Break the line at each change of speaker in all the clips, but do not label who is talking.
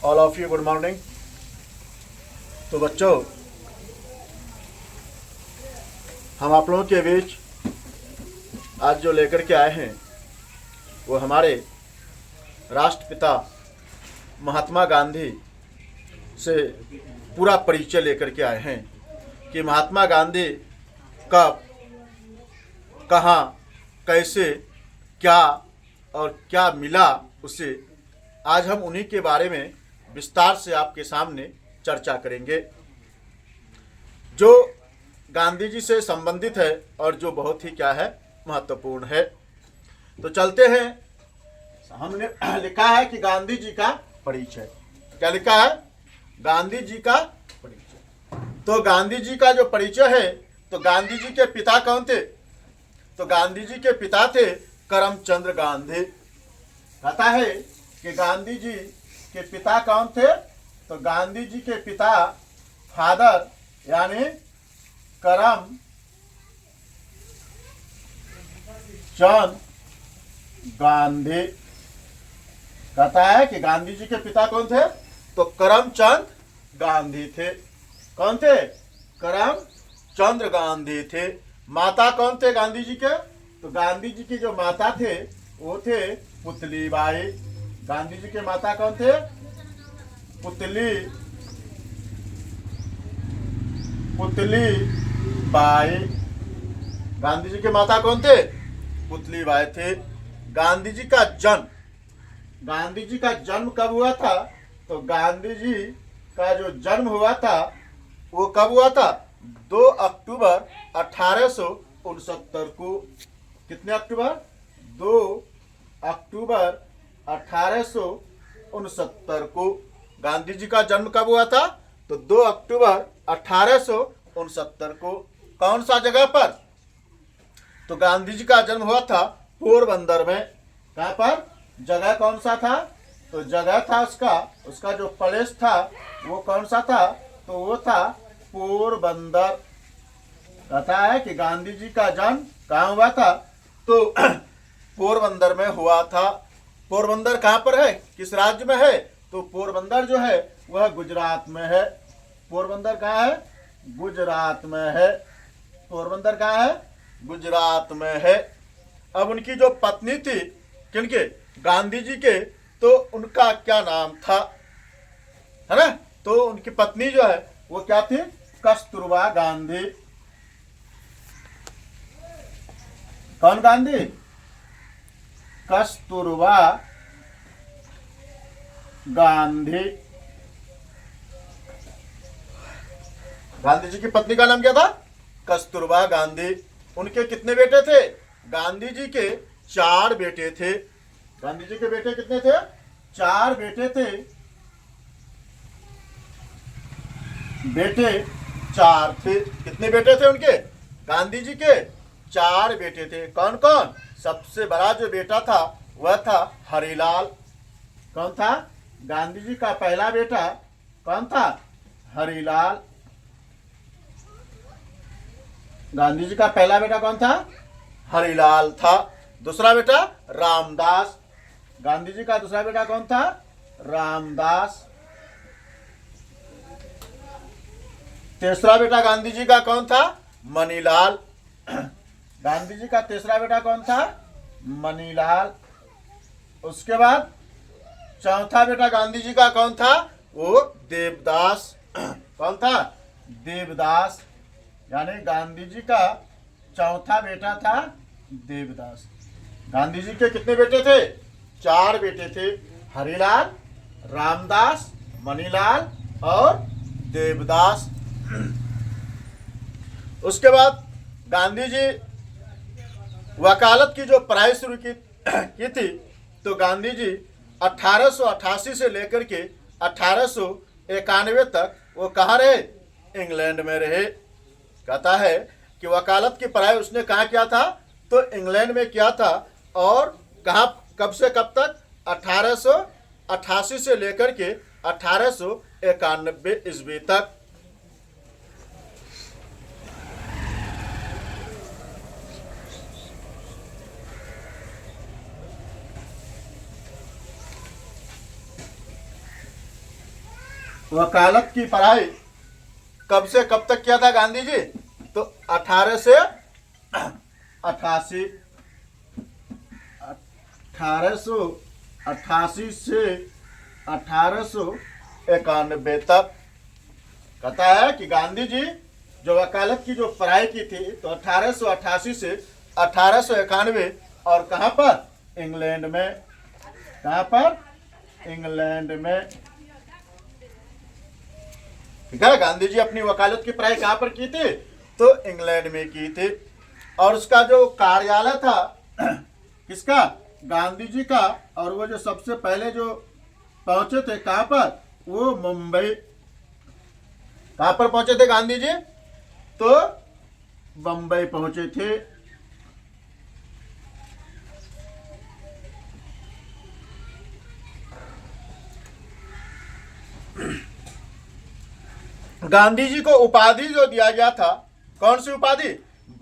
All of you good morning. तो बच्चों, हम आप लोगों के बीच आज जो लेकर के आए हैं वो हमारे राष्ट्रपिता महात्मा गांधी से पूरा परिचय लेकर के आए हैं कि महात्मा गांधी कब, कहाँ, कैसे, क्या और क्या मिला उसे। आज हम उन्हीं के बारे में विस्तार से आपके सामने चर्चा करेंगे जो गांधी जी से संबंधित है और जो बहुत ही क्या है, महत्वपूर्ण है। तो चलते हैं। हमने लिखा है कि गांधी जी का परिचय। क्या लिखा है? गांधी जी का परिचय। तो गांधी जी का जो परिचय है, तो गांधी जी के पिता कौन थे? तो गांधी जी के पिता थे करमचंद गांधी। कहता है कि गांधी जी के पिता कौन थे? तो गांधी जी के पिता फादर यानी करम चंद गांधी। कहता है कि गांधी जी के पिता कौन थे? तो करमचंद गांधी थे। कौन थे? करमचंद गांधी थे। माता कौन थे गांधी जी के? तो गांधी जी की जो माता थे वो थे पुतलीबाई। गांधी जी के माता कौन थे? पुतलीबाई। गांधी जी के माता कौन थे? पुतलीबाई थे। गांधी जी का जन्म कब हुआ था? तो गांधी जी का जो जन्म हुआ था वो कब हुआ था? 2 अक्टूबर 1869 को। कितने अक्टूबर? 2 अक्टूबर 1869 को गांधी जी का जन्म कब हुआ था? तो 2 अक्टूबर 1869 को। कौन सा जगह पर? तो गांधी जी का जन्म हुआ था पोरबंदर में। कहाँ पर? जगह कौन सा था? तो जगह था उसका जो प्लेस था वो कौन सा था? तो वो था पोरबंदर। कहता है कि गांधी जी का जन्म कहाँ हुआ था? तो पोरबंदर में हुआ था। पोरबंदर कहाँ पर है? किस राज्य में है? तो पोरबंदर जो है वह गुजरात में है। पोरबंदर कहाँ है? गुजरात में है। पोरबंदर कहाँ है? गुजरात में है। अब उनकी जो पत्नी थी, किनके? गांधी जी के, तो उनका क्या नाम था? है ना? तो उनकी पत्नी जो है वो क्या थी? कस्तूरबा गांधी। कौन गांधी? कस्तूरबा गांधी। गांधी जी की पत्नी का नाम क्या था? कस्तूरबा गांधी। उनके कितने बेटे थे? गांधी जी के 4 बेटे थे। गांधी जी के बेटे कितने थे? 4 बेटे थे। बेटे 4 थे। कितने बेटे थे उनके? गांधी जी के 4 बेटे थे। कौन कौन? सबसे बड़ा जो बेटा था वह था हरिलाल। कौन था? गांधी जी का पहला बेटा कौन था? हरिलाल। गांधी जी का पहला बेटा कौन था? हरिलाल था। दूसरा बेटा रामदास। गांधी जी का दूसरा बेटा कौन था? रामदास। तीसरा बेटा गांधी जी का कौन था? मनीलाल। गांधी जी का तीसरा बेटा कौन था? मनीलाल। उसके बाद चौथा बेटा गांधी जी का कौन था? वो देवदास। कौन था? देवदास। यानी गांधी जी का चौथा बेटा था देवदास। गांधी जी के कितने बेटे थे? 4 बेटे थे। हरिलाल, रामदास, मनीलाल और देवदास। उसके बाद गांधी जी वकालत की जो पढ़ाई शुरू की थी, तो गांधी जी 1888 से लेकर के 1891 तक वो कहाँ रहे? इंग्लैंड में रहे। कहता है कि वकालत की पढ़ाई उसने कहाँ किया था? तो इंग्लैंड में किया था। और कहाँ, कब से कब तक? 1888 से लेकर के 1891 ईस्वी तक। वकालत की पढ़ाई कब से कब तक किया था गांधी जी? तो 1888 1888 से 1891 तक। कहता है कि गांधी जी जो वकालत की जो पढ़ाई की थी तो 1888 से 1891, और कहाँ पर? इंग्लैंड में। कहाँ पर? इंग्लैंड में। ठीक है, गांधी जी अपनी वकालत की पढ़ाई कहाँ पर की थी? तो इंग्लैंड में की थी। और उसका जो कार्यालय था किसका? गांधी जी का। और वो जो सबसे पहले जो पहुंचे थे कहाँ पर? वो मुंबई। कहाँ पर पहुंचे थे गांधी जी? तो बंबई पहुंचे थे। गांधी जी को उपाधि जो दिया गया था, कौन सी उपाधि?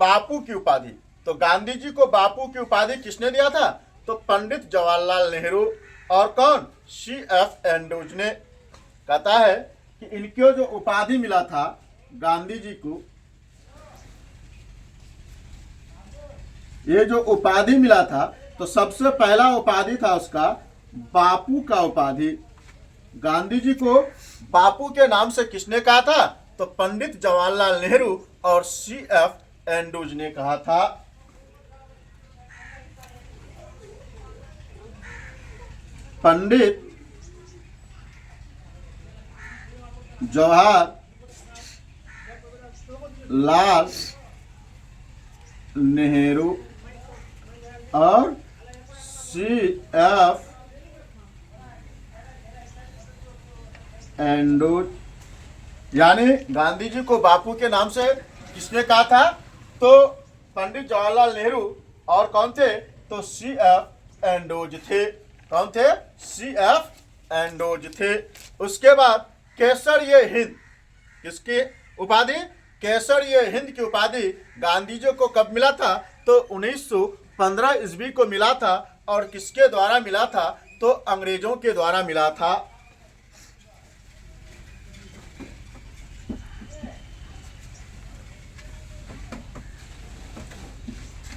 बापू की उपाधि। तो गांधी जी को बापू की उपाधि किसने दिया था? तो पंडित जवाहरलाल नेहरू और कौन? CF एंड्रूज ने। कहता है कि इनको जो उपाधि मिला था गांधी जी को, ये जो उपाधि मिला था तो सबसे पहला उपाधि था उसका बापू का उपाधि। गांधी जी को बापू के नाम से किसने कहा था? तो पंडित जवाहरलाल नेहरू और CF एंड्रूज ने कहा था। पंडित जवाहरलाल नेहरू और CF एंड्रूज, यानी गांधी जी को बापू के नाम से किसने कहा था? तो पंडित जवाहरलाल नेहरू और कौन थे? तो CF एंड्रूज थे। कौन थे? CF एंड्रूज थे। उसके बाद केसर-ए-हिंद, किसकी उपाधि? केसर-ए-हिंद की उपाधि गांधी जी को कब मिला था? तो 1915 ईस्वी को मिला था। और किसके द्वारा मिला था? तो अंग्रेजों के द्वारा मिला था।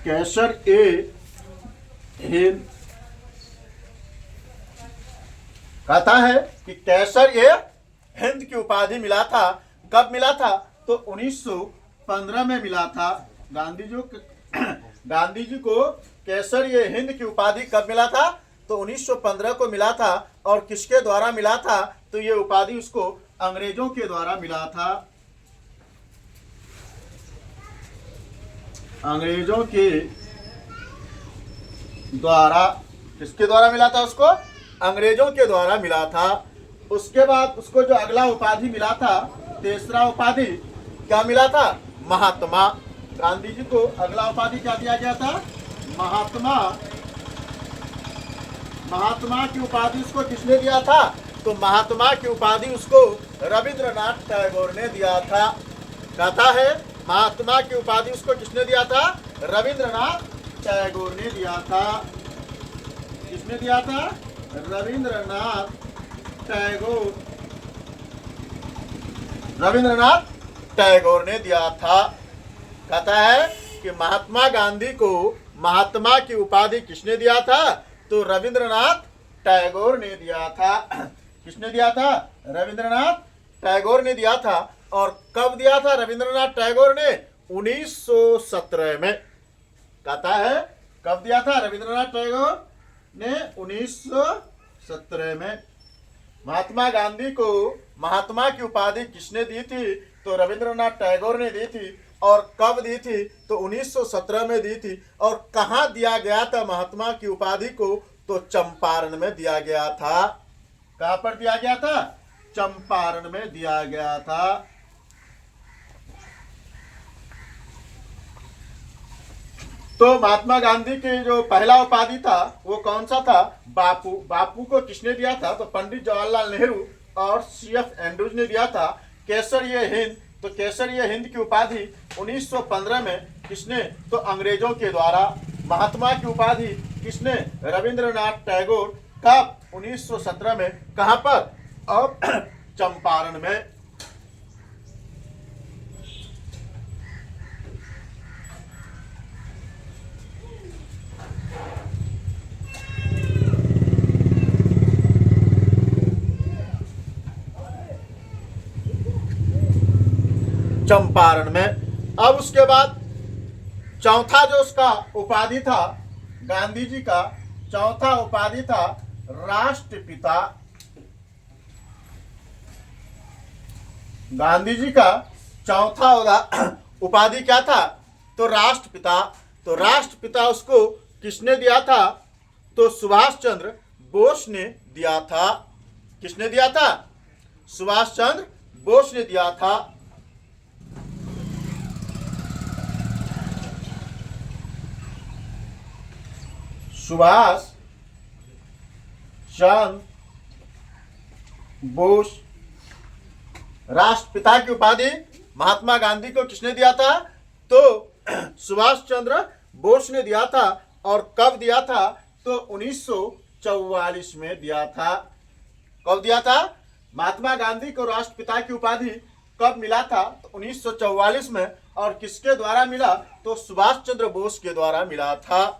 केसर-ए-हिंद कहता है कि केसर-ए-हिंद की उपाधि मिला था। कब मिला था? तो 1915 में मिला था। गांधी जी को केसर-ए-हिंद की उपाधि कब मिला था? तो 1915 को मिला था। और किसके द्वारा मिला था? तो ये उपाधि उसको अंग्रेजों के द्वारा मिला था। अंग्रेजों के द्वारा। किसके द्वारा मिला था उसको? अंग्रेजों के द्वारा मिला था। उसके बाद उसको जो अगला उपाधि मिला था, तीसरा उपाधि क्या मिला था? महात्मा। गांधी जी को अगला उपाधि क्या दिया गया था? महात्मा। महात्मा की उपाधि उसको किसने दिया था? तो महात्मा की उपाधि उसको रविंद्रनाथ टैगोर ने दिया था। कहता है महात्मा की उपाधि उसको किसने दिया था? रविंद्रनाथ टैगोर ने दिया था। किसने दिया था? रविंद्रनाथ टैगोर। रविंद्रनाथ टैगोर ने दिया था। कहता है कि महात्मा गांधी को महात्मा की उपाधि किसने दिया था? तो रविंद्रनाथ टैगोर ने दिया था। किसने दिया था? रविंद्रनाथ टैगोर ने दिया था। और कब दिया था रविंद्रनाथ टैगोर ने? 1917 में। कहता है कब दिया था रविंद्रनाथ टैगोर ने? 1917 में। महात्मा गांधी को महात्मा की उपाधि किसने दी थी? तो रविंद्रनाथ टैगोर ने दी थी। और कब दी थी? तो 1917 में दी थी। और कहाँ दिया गया था महात्मा की उपाधि को? तो चंपारण में दिया गया था। कहाँ पर दिया गया था? चंपारण में दिया गया था। तो महात्मा गांधी के जो पहला उपाधि था वो कौन सा था? बापू। बापू को किसने दिया था? तो पंडित जवाहरलाल नेहरू और CF एंड्रूज ने दिया था। केसर-ए-हिंद, तो केसर-ए-हिंद की उपाधि 1915 में किसने? तो अंग्रेजों के द्वारा। महात्मा की उपाधि किसने? रविंद्रनाथ टैगोर। कब? 1917 में। कहाँ पर? अब चंपारण में। चंपारण में। अब उसके बाद चौथा जो उसका उपाधि था, गांधी जी का चौथा उपाधि था राष्ट्रपिता। गांधी जी का चौथा उपाधि क्या था? तो राष्ट्रपिता। तो राष्ट्रपिता उसको किसने दिया था? तो सुभाष चंद्र बोस ने दिया था। किसने दिया था? सुभाष चंद्र बोस ने दिया था। सुभाष चंद्र बोस। राष्ट्रपिता की उपाधि महात्मा गांधी को किसने दिया था? तो सुभाष चंद्र बोस ने दिया था। और कब दिया था? तो 1944 में दिया था। कब दिया था? महात्मा गांधी को राष्ट्रपिता की उपाधि कब मिला था? तो 1944 में। और किसके द्वारा मिला? तो सुभाष चंद्र बोस के द्वारा मिला था।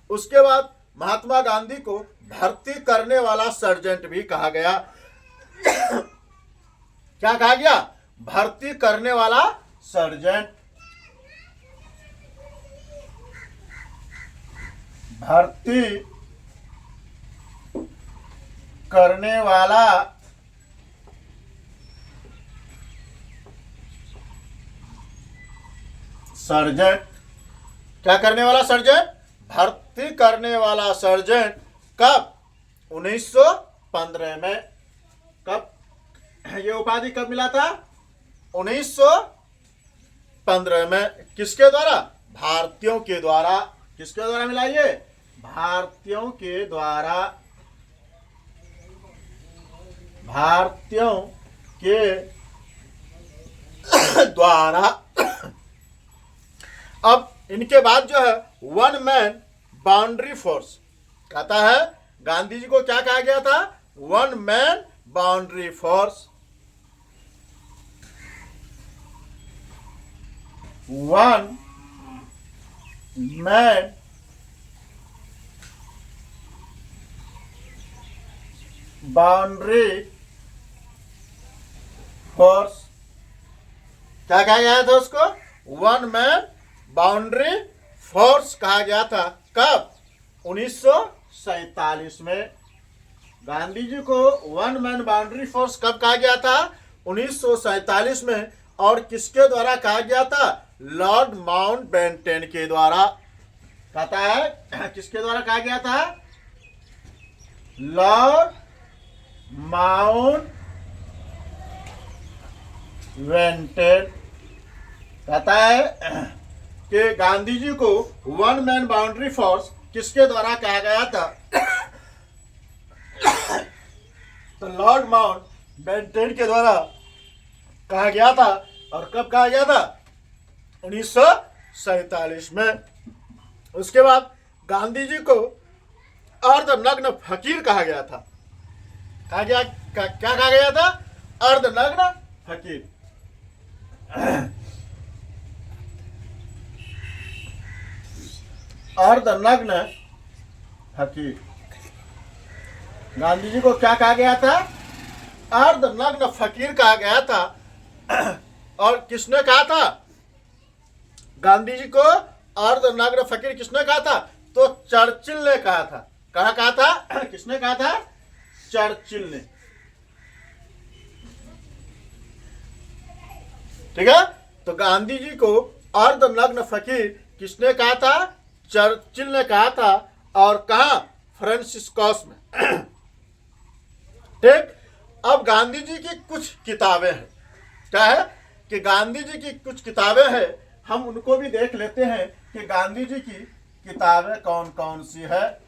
उसके बाद महात्मा गांधी को भर्ती करने वाला सर्जेंट भी कहा गया। क्या कहा गया? भर्ती करने वाला सर्जेंट। भर्ती करने वाला सर्जेंट। क्या करने वाला सर्जेंट? भर्ती करने वाला सर्जेंट। कब? 1915 में। कब ये उपाधि कब मिला था? 1915 में। किसके द्वारा? भारतीयों के द्वारा। किसके द्वारा मिला ये? भारतीयों के द्वारा। भारतीयों के द्वारा। अब इनके बाद जो है वन मैन बाउंड्री फोर्स कहता है। गांधी जी को क्या कहा गया था? One man boundary force. One man boundary force. क्या कहा गया था उसको? वन मैन बाउंड्री फोर्स कहा गया था। कब? 1947 में। गांधी जी को वन मैन बाउंड्री फोर्स कब कहा गया था? 1947 में। और किसके द्वारा कहा गया था? लॉर्ड माउंटबेटन के द्वारा। कहता है किसके द्वारा कहा गया था? Lord Mountbatten. कहता है कि गांधी जी को वन मैन बाउंड्री फोर्स किसके द्वारा कहा गया था? तो लॉर्ड माउंटबेटन के द्वारा कहा गया था। और कब कहा गया था? 1947 में। उसके बाद गांधी जी को अर्धनग्न फकीर कहा गया था। कहा गया क्या कहा गया था? अर्धनग्न फकीर। अर्धनग्न फकीर। गांधी जी को क्या कहा गया था? अर्धनग्न फकीर कहा गया था। और किसने कहा था? गांधी जी को अर्धनग्न फकीर किसने कहा था? तो चर्चिल ने कहा था। कहा था? किसने कहा था? चर्चिल ने। ठीक है। तो गांधी जी को अर्धनग्न फकीर किसने कहा था? चर्चिल ने कहा था। और कहा? फ्रांसिस्कोस में। ठीक। अब गांधी जी की कुछ किताबें हैं। क्या है? कि गांधी जी की कुछ किताबें हैं। हम उनको भी देख लेते हैं कि गांधी जी की किताबें कौन कौन सी है।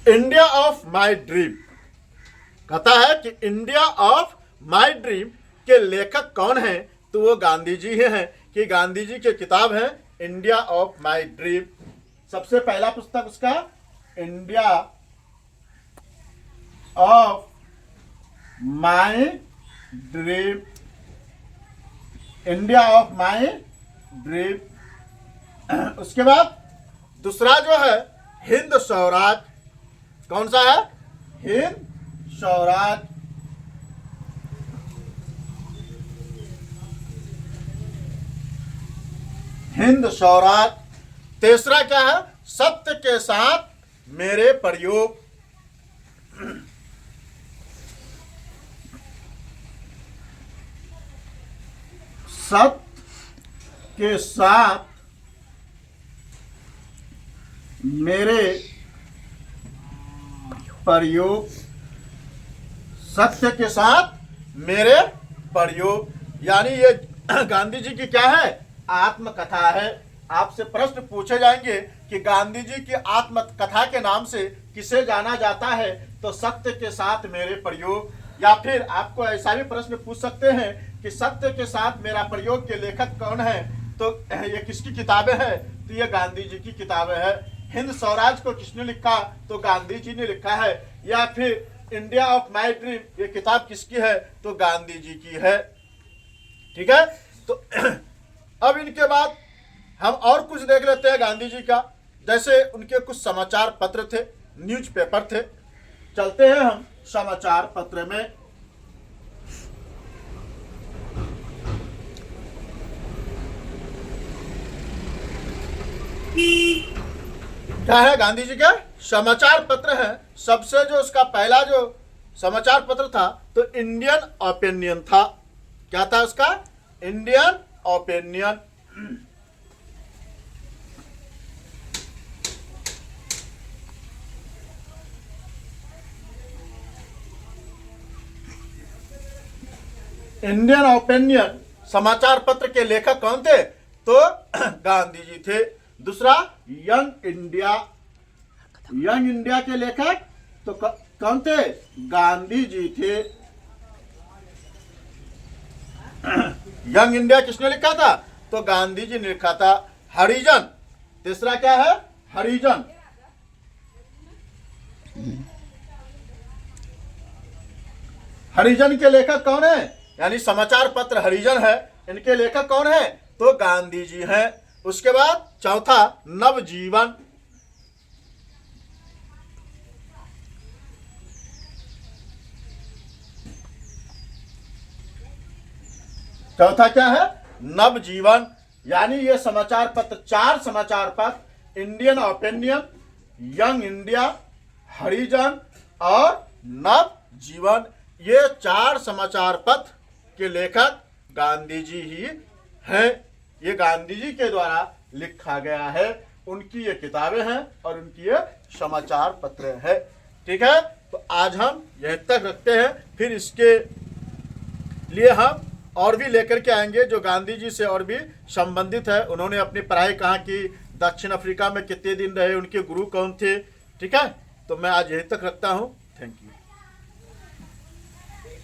India of my dream. कहता है कि इंडिया ऑफ माई ड्रीम के लेखक कौन हैं? तो वो गांधी जी हैं। कि गांधी जी की किताब है इंडिया ऑफ माई ड्रीम। सबसे पहला पुस्तक उसका India of my dream, India of my dream. उसके बाद दूसरा जो है हिंद स्वराज, कौन सा है? हिंद स्वराज। हिंद स्वराज। तीसरा क्या है? सत्य के साथ मेरे प्रयोग। सत्य के साथ मेरे प्रयोग। सत्य के साथ मेरे प्रयोग, यानी ये गांधी जी की क्या है? आत्मकथा है। आपसे प्रश्न पूछे जाएंगे कि गांधी जी की आत्मकथा के नाम से किसे जाना जाता है, तो सत्य के साथ मेरे प्रयोग। या फिर आपको ऐसा भी प्रश्न पूछ सकते हैं कि सत्य के साथ मेरा प्रयोग के लेखक कौन है, तो ये किसकी किताबें हैं? तो ये गांधी जी की किताबें हैं। हिंद स्वराज को किसने लिखा? तो गांधी जी ने लिखा है। या फिर इंडिया ऑफ माई ड्रीम, ये किताब किसकी है? तो गांधी जी की है। ठीक है, तो अब इनके बाद हम और कुछ देख लेते हैं गांधी जी का। जैसे उनके कुछ समाचार पत्र थे, न्यूज़पेपर थे। चलते हैं हम समाचार पत्र में। क्या है? गांधी जी के समाचार पत्र है। सबसे जो उसका पहला जो समाचार पत्र था तो इंडियन ओपिनियन था। क्या था उसका? Indian opinion. इंडियन ओपिनियन समाचार पत्र के लेखक कौन थे? तो गांधी जी थे। दूसरा यंग इंडिया, यंग इंडिया के लेखक तो कौन थे? गांधी जी थे। यंग इंडिया किसने लिखा था? तो गांधी जी ने लिखा था। हरिजन, तीसरा क्या है? हरिजन। हरिजन के लेखक कौन है? यानी समाचार पत्र हरिजन है, इनके लेखक कौन है? तो गांधी जी हैं। उसके बाद चौथा नवजीवन। चौथा क्या है? नवजीवन। यानी ये समाचार पत्र, चार समाचार पत्र, इंडियन ओपिनियन, यंग इंडिया, हरिजन और नवजीवन, ये चार समाचार पत्र के लेखक गांधी जी ही हैं। ये गांधी जी के द्वारा लिखा गया है। उनकी ये किताबें हैं और उनकी ये समाचार पत्र है। ठीक है, तो आज हम यहीं तक रखते हैं। फिर इसके लिए हम और भी लेकर के आएंगे जो गांधी जी से और भी संबंधित है। उन्होंने अपनी पढ़ाई कहाँ की, दक्षिण अफ्रीका में कितने दिन रहे, उनके गुरु कौन थे। ठीक है, तो मैं आज यहीं तक रखता हूँ। Thank you.